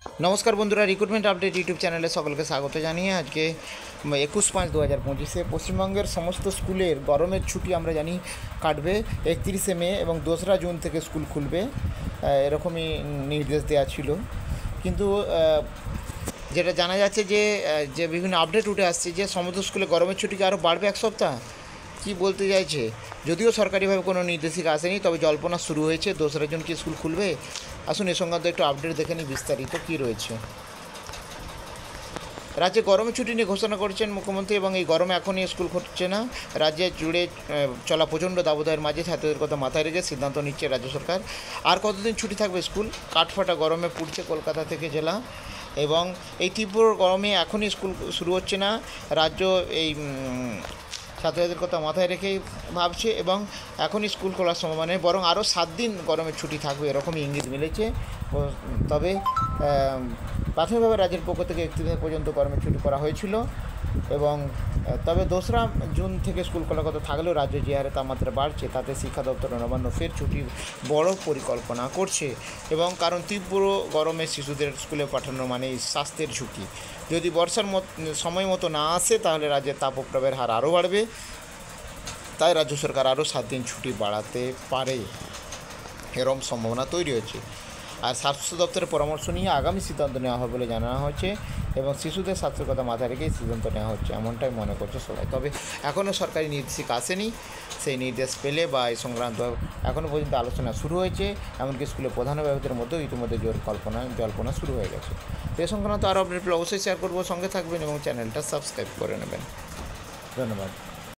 নমস্কার বন্ধুরা, recruitment update YouTube চ্যানেলে সকলকে স্বাগত জানিয়ে আজকে 21/5/2025 পশ্চিমবঙ্গের সমস্ত স্কুলের গরমের ছুটি আমরা জানি কাটবে 31শে মে এবং 2রা জুন থেকে স্কুল খুলবে, এরকমই নির্দেশ দেওয়া ছিল। কিন্তু যেটা জানা যাচ্ছে যে বিভিন্ন আপডেট উঠে আসছে যে সমস্ত স্কুলে গরমের ছুটিকে আরও বাড়বে এক সপ্তাহ। কী বলতে চাইছে, যদিও সরকারিভাবে কোনো নির্দেশিকা আসেনি, তবে জল্পনা শুরু হয়েছে 2রা জুন কি স্কুল খুলবে। আসুন এ সংক্রান্ত একটু আপডেট দেখে নিই বিস্তারিত কী রয়েছে। রাজ্যে গরমের ছুটি নিয়ে ঘোষণা করেছেন মুখ্যমন্ত্রী এবং এই গরমে এখনই স্কুল হচ্ছে না। রাজ্যে জুড়ে চলা প্রচণ্ড দাবদাহের মাঝে ছাত্রদের কথা মাথায় রেখে সিদ্ধান্ত নিচ্ছে রাজ্য সরকার। আর কতদিন ছুটি থাকবে স্কুল? কাঠফাটা গরমে পুড়ছে কলকাতা থেকে জেলা, এবং এই তীব্র গরমে এখনই স্কুল শুরু হচ্ছে না। রাজ্য এই ছাত্রদের কথা মাথায় রেখেই ভাবছে এবং এখনই স্কুল খোলার সম্ভাবনা নেই, বরং আরও 7 দিন গরমের ছুটি থাকবে এরকমই ইঙ্গিত মিলেছে। তবে প্রাথমিকভাবে রাজ্যের পক্ষ থেকে 31 মে পর্যন্ত গরমের ছুটি করা হয়েছিল এবং তবে 2রা জুন থেকে স্কুল খোলার কথা থাকলেও রাজ্য যে হারে তাপমাত্রা বাড়ছে তাতে শিক্ষা দপ্তর নবান্ন ফের ছুটির বড় পরিকল্পনা করছে। এবং কারণ তীব্র গরমে শিশুদের স্কুলে পাঠানো মানেই স্বাস্থ্যের ঝুঁকি। যদি বর্ষার সময় মতো না আসে তাহলে রাজ্যের তাপপ্রবাহের হার আরও বাড়বে, তাই রাজ্য সরকার আরও 7 দিন ছুটি বাড়াতে পারে, এরকম সম্ভাবনা তৈরি হয়েছে। আর স্বাস্থ্য দপ্তরের পরামর্শ নিয়ে আগামী সিদ্ধান্ত নেওয়া হবে বলে জানানো হয়েছে এবং শিশুদের স্বাস্থ্যের কথা মাথায় রেখেই সিদ্ধান্ত নেওয়া হচ্ছে, এমনটাই মনে করছে সবাই। তবে এখনও সরকারি নির্দেশিকা আসেনি, সেই নির্দেশ পেলে বা এই সংক্রান্ত এখনও পর্যন্ত আলোচনা শুরু হয়েছে, এমনকি স্কুলের প্রধান অভিভাবকদের মধ্যেও ইতিমধ্যে জল্পনা শুরু হয়ে গেছে। তো এ সংক্রান্ত আরও আপডেট পেলে অবশ্যই শেয়ার করবো, সঙ্গে থাকবেন এবং চ্যানেলটা সাবস্ক্রাইব করে নেবেন। ধন্যবাদ।